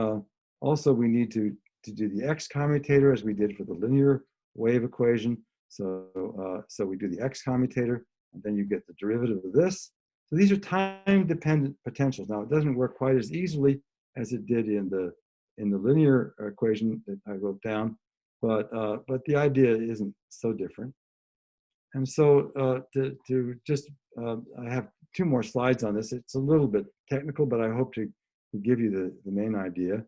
also we need to do the x commutator as we did for the linear wave equation. So we do the x commutator, and then you get the derivative of this. So these are time-dependent potentials. Now, it doesn't work quite as easily as it did in the linear equation that I wrote down, but the idea isn't so different. And so to just, I have 2 more slides on this. It's a little bit technical, but I hope to give you the main idea.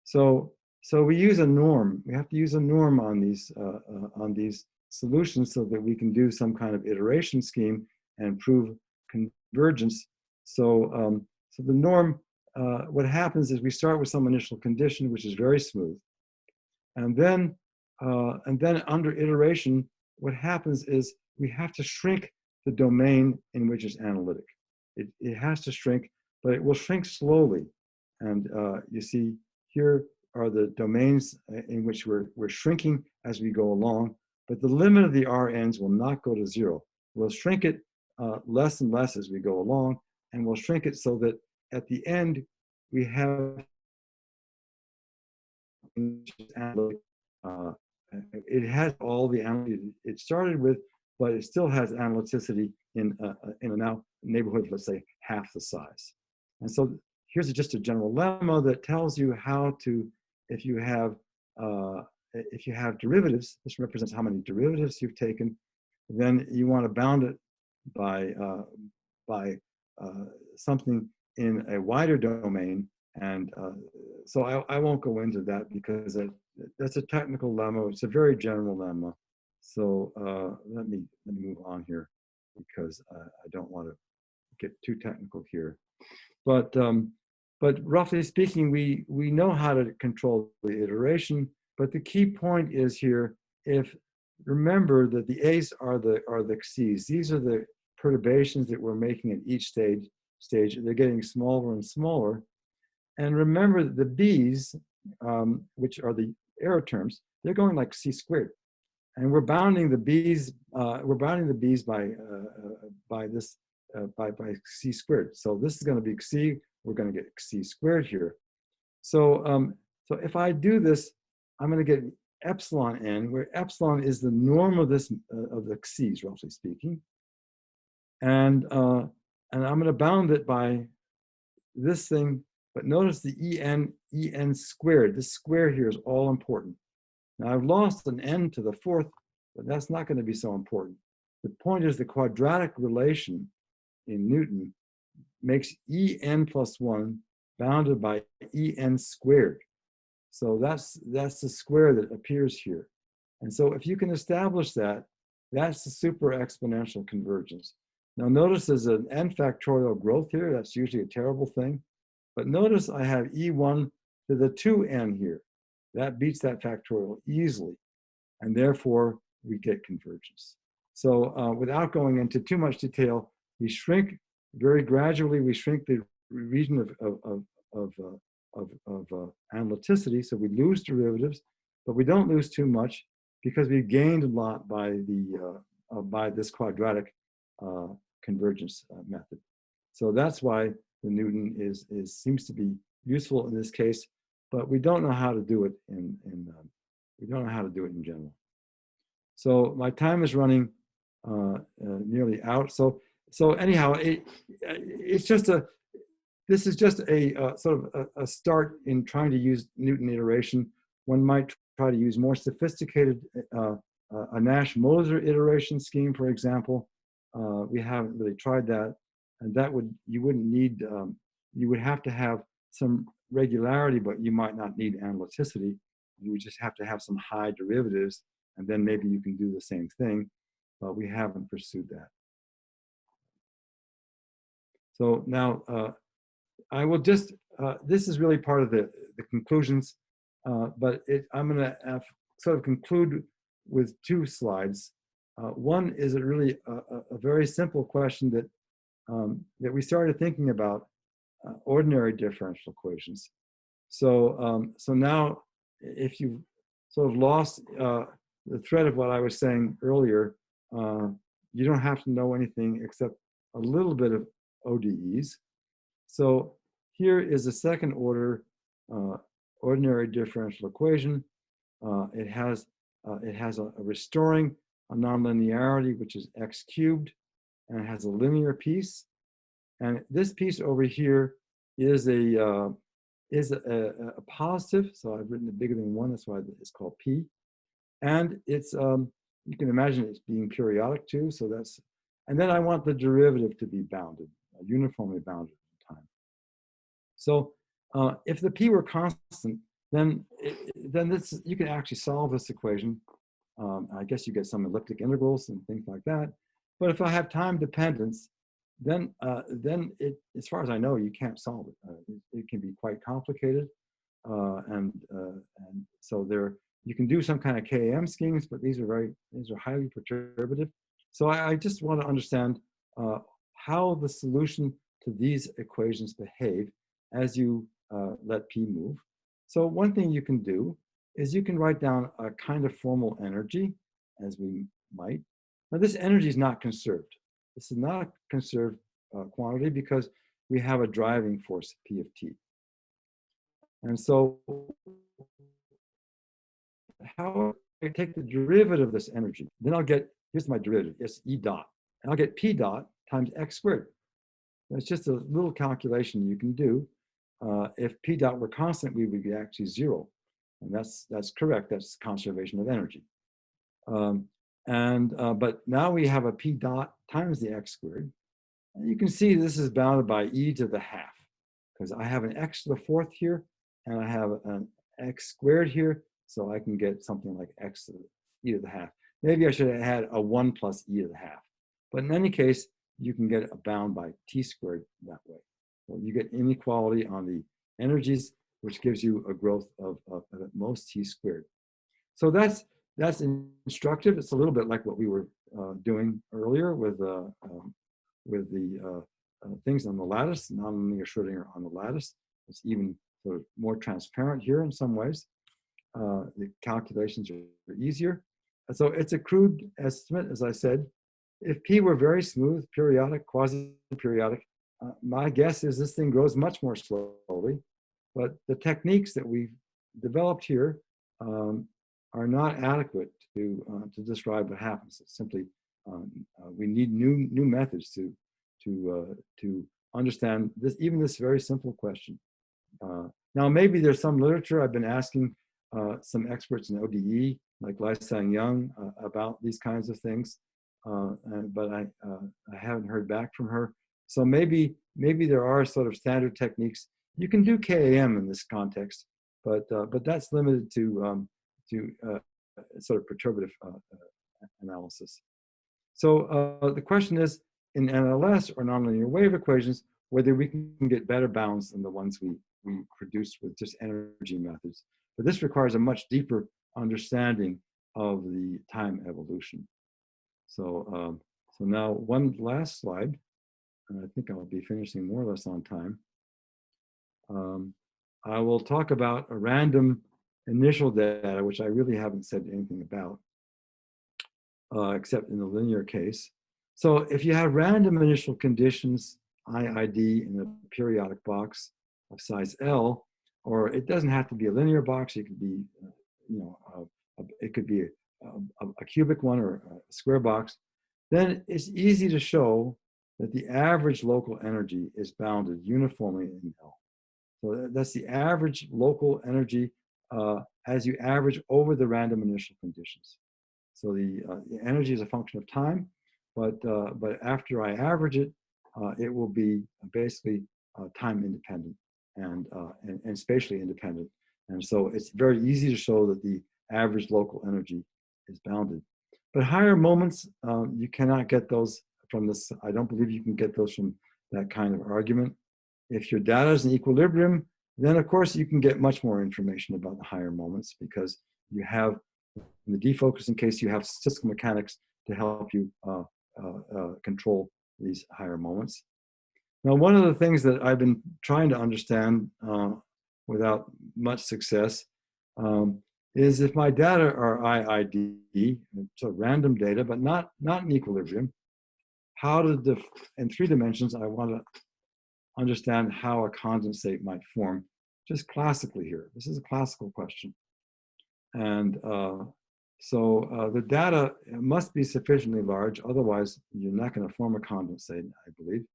So we use a norm. We have to use a norm on these solutions so that we can do some kind of iteration scheme and prove convergence. So the norm, what happens is we start with some initial condition, which is very smooth. And then under iteration, what happens is we have to shrink the domain in which it's analytic. It has to shrink, but it will shrink slowly. And you see here are the domains in which we're shrinking as we go along, but the limit of the RNs will not go to 0. We'll shrink it less and less as we go along, and we'll shrink it so that at the end we have it has all the analyticity it started with, but it still has analyticity in a now neighborhood, let's say, half the size. And so here's just a general lemma that tells you how to, if you have derivatives, this represents how many derivatives you've taken, then you want to bound it by something in a wider domain. And so I won't go into that because that's a technical lemma. It's a very general lemma. So let me move on here because I don't want to get too technical here. But roughly speaking, we know how to control the iteration. But the key point is here, remember that the A's are the X's. These are the perturbations that we're making at each stage. They're getting smaller and smaller. And remember that the B's, which are the error terms, they're going like C squared. And we're bounding the B's. By C squared. So this is going to be C. We're going to get C squared here. So if I do this, I'm going to get epsilon n, where epsilon is the norm of this of the X's, roughly speaking. And I'm going to bound it by this thing. But notice the en squared. This square here is all important. Now I've lost an n to the 4th, but that's not going to be so important. The point is the quadratic relation in Newton makes en plus 1 bounded by en squared. So that's the square that appears here. And so if you can establish that, that's the super exponential convergence. Now notice there's an n factorial growth here. That's usually a terrible thing. But notice I have e1 to the 2n here. That beats that factorial easily. And therefore, we get convergence. So without going into too much detail, we shrink very gradually. We shrink the region of analyticity. So we lose derivatives, but we don't lose too much because we gained a lot by this quadratic convergence method. So that's why the Newton seems to be useful in this case, but we don't know how to do it we don't know how to do it in general. So my time is running nearly out. So anyhow, this is just a sort of a start in trying to use Newton iteration. One might try to use more sophisticated a Nash-Moser iteration scheme, for example. We haven't really tried that. And that you wouldn't need, you would have to have some regularity, but you might not need analyticity. You would just have to have some high derivatives, and then maybe you can do the same thing, but we haven't pursued that. So now I will just, this is really part of the conclusions, but I'm gonna sort of conclude with 2 slides. One is really a very simple question that we started thinking about ordinary differential equations. So now, if you've sort of lost the thread of what I was saying earlier, you don't have to know anything except a little bit of ODEs. So here is a second order ordinary differential equation. It has a restoring a nonlinearity, which is x cubed, and it has a linear piece. And this piece over here is a is a positive, so I've written it bigger than 1, that's why it's called P. And it's, you can imagine it's being periodic too, so that's, and then I want the derivative to be bounded, uniformly bounded in time. So if the P were constant, then this, you can actually solve this equation. I guess you get some elliptic integrals and things like that. But if I have time dependence, then it, as far as I know, you can't solve it. It can be quite complicated, and so there you can do some kind of KM schemes, but these are highly perturbative. So I just want to understand how the solution to these equations behave as you let P move. So one thing you can do is you can write down a kind of formal energy, as we might. Now this energy is not conserved. This is not a conserved quantity because we have a driving force, P of t. And so how I take the derivative of this energy, then I'll get, here's my derivative, it's E dot. And I'll get P dot times x squared. That's just a little calculation you can do. If P dot were constant, we would be actually 0. And that's correct, that's conservation of energy. But now we have a P dot times the x squared. And you can see this is bounded by e to the half, because I have an x to the 4th here, and I have an x squared here, so I can get something like x to the e to the half. Maybe I should have had a 1 plus e to the half. But in any case, you can get a bound by t squared that way. So you get inequality on the energies, which gives you a growth of at most t squared. So that's instructive. It's a little bit like what we were doing earlier with the things on the lattice, nonlinear Schrodinger on the lattice. It's even sort of more transparent here in some ways. The calculations are easier. So it's a crude estimate, as I said. If P were very smooth, periodic, quasi-periodic, my guess is this thing grows much more slowly. But the techniques that we've developed here are not adequate to describe what happens. It's simply we need new methods to understand this, even this very simple question. Now maybe there's some literature. I've been asking some experts in ODE, like Lai-Sang Young, about these kinds of things, but I haven't heard back from her. So maybe there are sort of standard techniques. You can do KAM in this context, but that's limited to sort of perturbative analysis. So the question is, in NLS or nonlinear wave equations, whether we can get better bounds than the ones we produced with just energy methods. But this requires a much deeper understanding of the time evolution. So so now one last slide, and I think I'll be finishing more or less on time. I will talk about a random initial data, which I really haven't said anything about, except in the linear case. So if you have random initial conditions, IID, in a periodic box of size L, or it doesn't have to be a linear box, it could be, it could be a cubic one or a square box, then it's easy to show that the average local energy is bounded uniformly in L. So that's the average local energy as you average over the random initial conditions. So the energy is a function of time, but after I average it, it will be basically time independent and spatially independent. And so it's very easy to show that the average local energy is bounded. But higher moments, you cannot get those from this. I don't believe you can get those from that kind of argument. If your data is in equilibrium, then of course you can get much more information about the higher moments, because you have, in the defocusing case, you have statistical mechanics to help you control these higher moments. Now, one of the things that I've been trying to understand without much success is if my data are IID, so random data, but not in equilibrium, how to, in 3 dimensions, I want to understand how a condensate might form, just classically here. This is a classical question. And so the data must be sufficiently large, otherwise you're not going to form a condensate, I believe.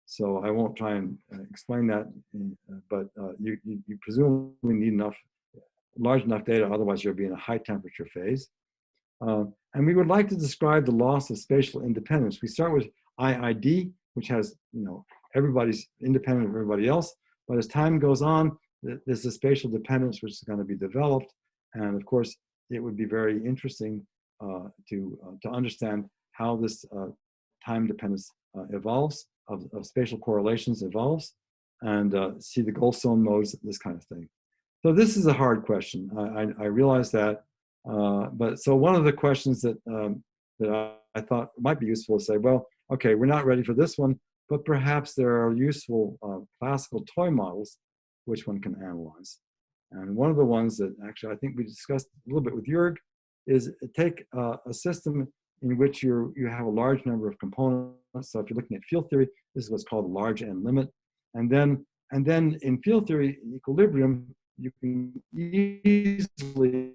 So I won't try and explain that you presumably need large enough data, otherwise you'll be in a high temperature phase. And we would like to describe the loss of spatial independence. We start with IID, which has, everybody's independent of everybody else. But as time goes on, there's a spatial dependence which is going to be developed. And of course, it would be very interesting to understand how this time dependence evolves, of spatial correlations evolves, and see the Goldstone modes, this kind of thing. So this is a hard question. I realize that. But so one of the questions that I thought might be useful to say, well, okay, we're not ready for this one, but perhaps there are useful classical toy models which one can analyze. And one of the ones that actually I think we discussed a little bit with Jörg is take a system in which you have a large number of components. So if you're looking at field theory, this is what's called the large N limit. And then in field theory equilibrium, you can easily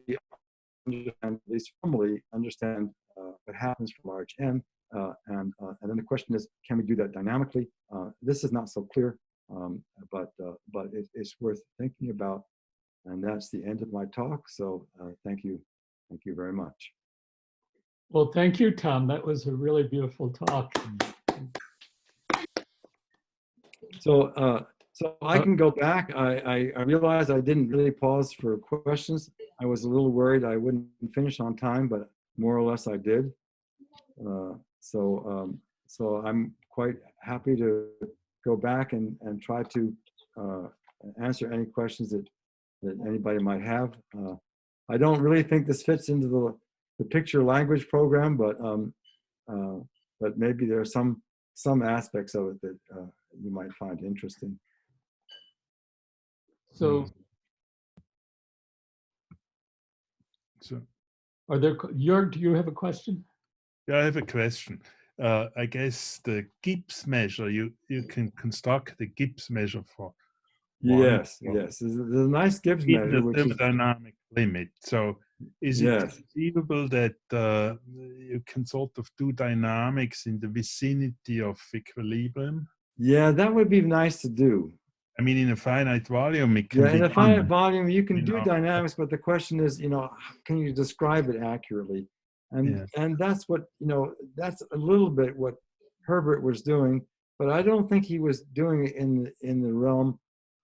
understand, at least formally, understand what happens for large N. And then the question is, can we do that dynamically? This is not so clear, but it's worth thinking about. And that's the end of my talk. So thank you very much. Well, thank you, Tom. That was a really beautiful talk. So I can go back. I realized I didn't really pause for questions. I was a little worried I wouldn't finish on time, but more or less I did. So I'm quite happy to go back and try to answer any questions that anybody might have. I don't really think this fits into the picture language program, but maybe there are some aspects of it that you might find interesting. So are there, Jörg, do you have a question? Yeah, I have a question. I guess the Gibbs measure, you can construct the Gibbs measure for Yes. There's a nice Gibbs measure, which is thermodynamic limit. So is it conceivable that you can sort of do dynamics in the vicinity of equilibrium? Yeah, that would be nice to do. I mean, in a finite volume, it can be in a done, finite volume, you can do dynamics, but the question is, can you describe it accurately? And that's what, that's a little bit what Herbert was doing, but I don't think he was doing it in the realm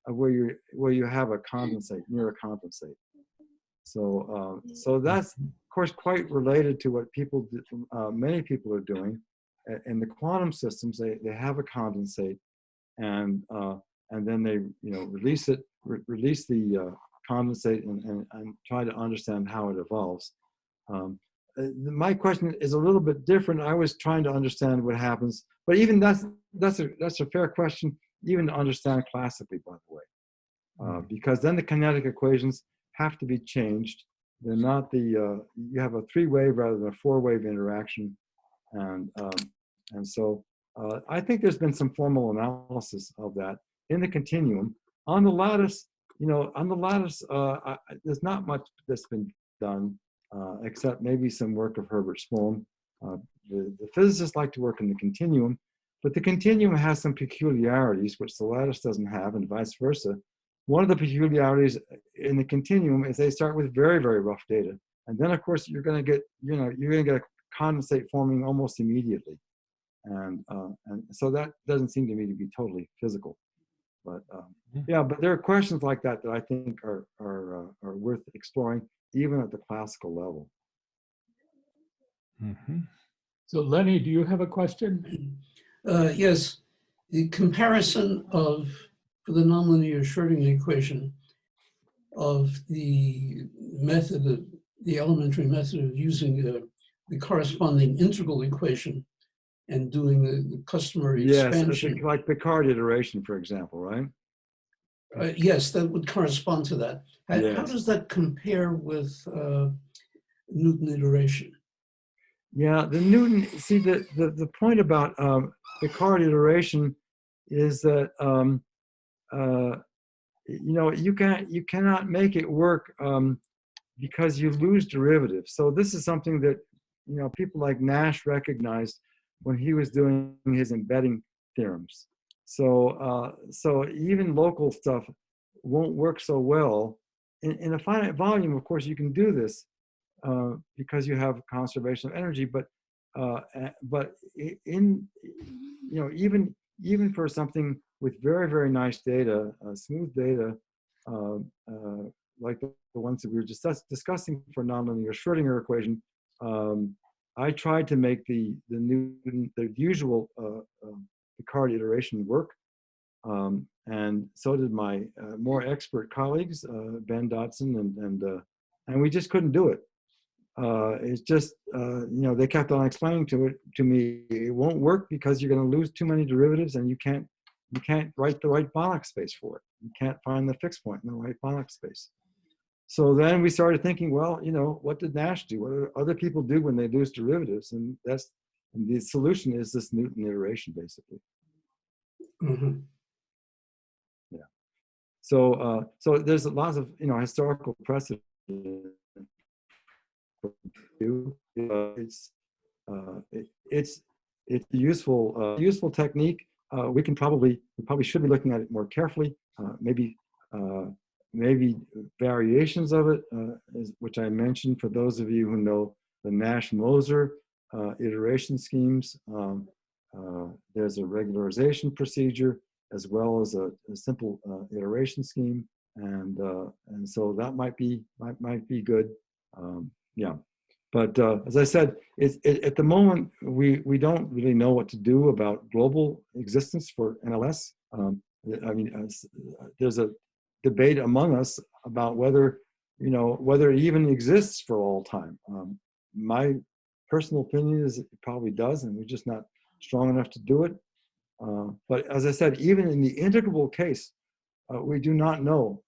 of where you have a condensate, near a condensate. So that's of course quite related to what many people are doing. In the quantum systems, they have a condensate, and then they release the condensate and try to understand how it evolves. My question is a little bit different. I was trying to understand what happens, but even that's a fair question, even to understand classically, by the way, because then the kinetic equations have to be changed. They're not you have a 3-wave rather than a 4-wave interaction, and so I think there's been some formal analysis of that in the continuum. On the lattice, there's not much that's been done, except maybe some work of Herbert Spohn. The physicists like to work in the continuum, but the continuum has some peculiarities which the lattice doesn't have, and vice versa. One of the peculiarities in the continuum is they start with very, very rough data, and then of course you're going to get a condensate forming almost immediately, and so that doesn't seem to me to be totally physical. But yeah, but there are questions like that I think are worth exploring, even at the classical level. So Lenny, do you have a question? Yes, the comparison for the nonlinear Schrodinger equation of the method, the elementary method of using the corresponding integral equation and doing the customary expansion. Yes, like Picard iteration, for example, right? Yes, that would correspond to that. How does that compare with Newton iteration? Yeah, the Newton, see the point about Picard iteration is that you cannot make it work because you lose derivatives. So this is something that people like Nash recognized when he was doing his embedding theorems. So even local stuff won't work so well. In a finite volume, of course, you can do this because you have conservation of energy. But in even for something with very, very nice data, smooth data, like the ones that we were just discussing for nonlinear Schrodinger equation, I tried to make the usual Picard iteration work, and so did my more expert colleagues, Ben Dodson, and we just couldn't do it. It's just they kept on explaining to me it won't work because you're going to lose too many derivatives, and you can't write the right Banach space for it. You can't find the fixed point in the right Banach space. So then we started thinking, well, what did Nash do? What do other people do when they lose derivatives? And the solution is this Newton iteration, basically. Mm-hmm. Yeah. So there's lots of historical precedent. It's a useful technique. We probably should be looking at it more carefully. Maybe variations of it, which I mentioned for those of you who know the Nash-Moser iteration schemes. There's a regularization procedure as well as a simple iteration scheme, and so that might be good. Yeah, but as I said, at the moment we don't really know what to do about global existence for NLS. There's a debate among us about whether it even exists for all time. My personal opinion is it probably does, and we're just not strong enough to do it. But as I said, even in the integrable case, we do not know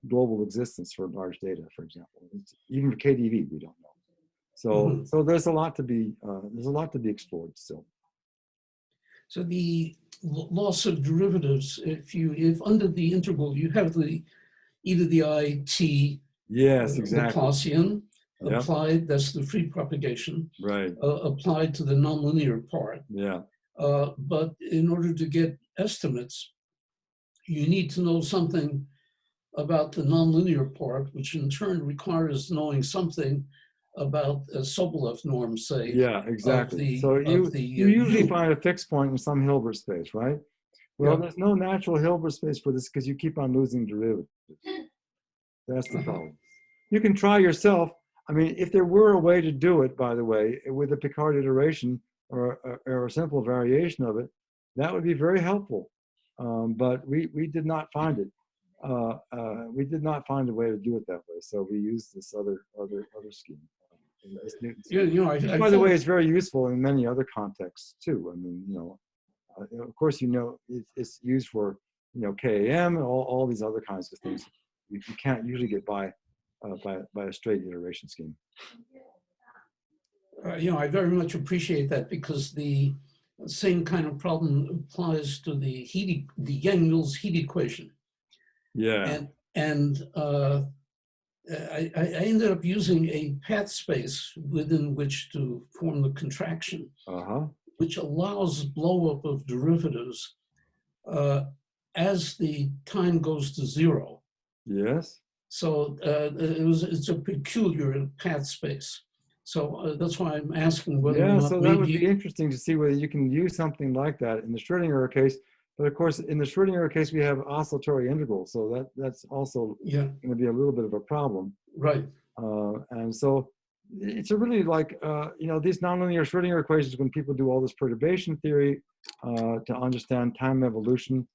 global existence for large data, for example. Even for KDV, we don't know. So there's a lot to be explored still. So the loss of derivatives, if under the integral you have the e to the I t, yes, exactly, Laplacian yep. Applied, that's the free propagation, right, applied to the nonlinear part. Yeah. But in order to get estimates, you need to know something about the nonlinear part, which in turn requires knowing something about a Sobolev norm, say. Yeah, exactly. So you usually find a fixed point in some Hilbert space, right? Well, there's no natural Hilbert space for this because you keep on losing derivatives. That's the problem. You can try yourself. I mean, if there were a way to do it, by the way, with a Picard iteration or a simple variation of it, that would be very helpful. But we did not find it. We did not find a way to do it that way. So we used this other scheme. By the way, it's very useful in many other contexts too. I mean, of course, it's used for KAM and all these other kinds of things. You can't usually get by a straight iteration scheme. I very much appreciate that, because the same kind of problem applies to the Yang-Mills heat equation. Yeah. And I ended up using a path space within which to form the contraction, which allows blow up of derivatives as the time goes to zero. Yes. So it's a peculiar path space. So that's why I'm asking whether or not so that would be interesting to see whether you can use something like that in the Schrodinger case. But of course, in the Schrodinger case, we have oscillatory integrals, so that's also going to be a little bit of a problem. Right. And so it's a really like, these nonlinear Schrodinger equations, when people do all this perturbation theory to understand time evolution,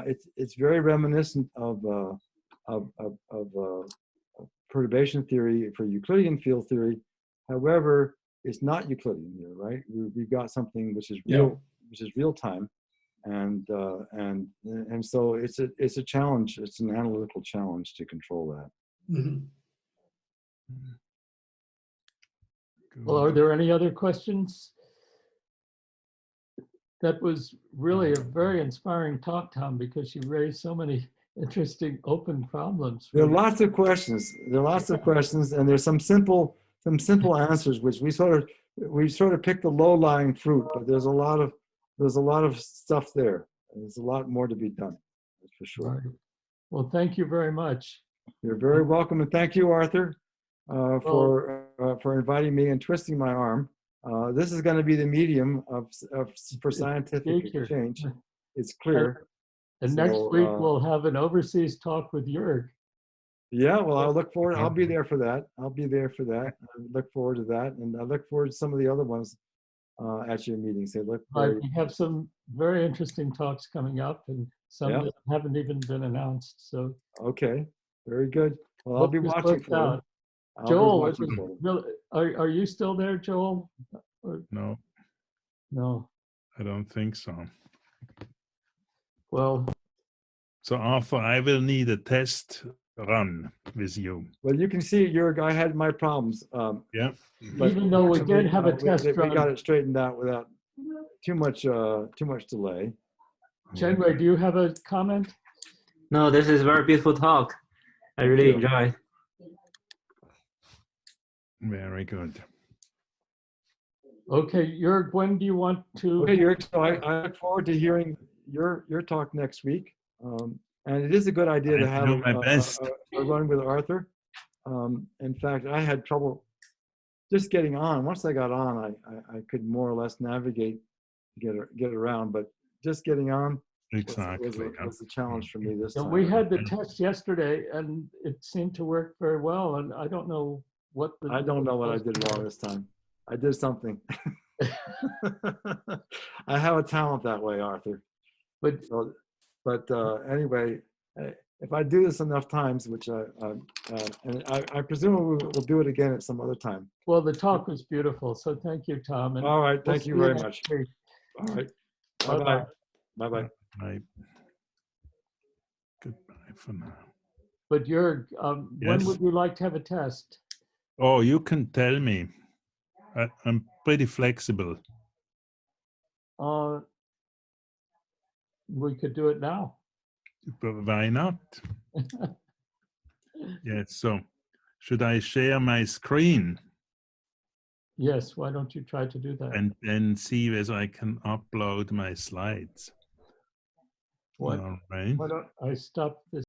it's very reminiscent of perturbation theory for Euclidean field theory. However, it's not Euclidean here, right? We've got something which is real time. And so it's a challenge. It's an analytical challenge to control that. Mm-hmm. Well, are there any other questions? That was really a very inspiring talk, Tom, because you raised so many interesting open problems. There are lots of questions. And there's some simple answers, which we sort of picked the low-lying fruit, but there's a lot of stuff there. there's a lot more to be done, that's for sure. Right. Well, thank you very much. You're very welcome, and thank you, Arthur, for inviting me and twisting my arm. This is going to be the medium for scientific exchange. It's clear. And So, next week we'll have an overseas talk with Jörg. Yeah, well, I look forward. I'll be there for that. I'll be there for that. I look forward to that, and I look forward to some of the other ones at your meetings. They look very. We have some very interesting talks coming up, and some that haven't even been announced. So. Okay, very good. Well, I'll be watching for them. Joel, are you still there, Joel? No. No. I don't think so. Well. So Arthur, I will need a test run with you. Well, you can see, Jörg, I had my problems. Yeah. Even though we did have a test run. We got it straightened out without too much delay. Chenwei, do you have a comment? No, this is a very beautiful talk. I really enjoy. Very good. Okay, Jörg, when do you want to? Okay, Jörg, so I look forward to hearing your talk next week. And it is a good idea to have a run with Arthur. In fact, I had trouble just getting on. Once I got on, I could more or less navigate, get around, but just getting on was a challenge for me this time. We had the test yesterday, and it seemed to work very well. And I don't know what I don't know what I did wrong this time. I did something. I have a talent that way, Arthur. But anyway, if I do this enough times, which I presume we'll do it again at some other time. Well, the talk was beautiful, so thank you, Tom. And all right, thank you very much. All right, bye-bye. Bye-bye. Bye. Goodbye for now. But Jörg, when would you like to have a test? Oh, you can tell me. I'm pretty flexible. We could do it now. But why not? Yes, so should I share my screen? Yes, why don't you try to do that? And then see whether I can upload my slides. What? All right. Why don't I stop this?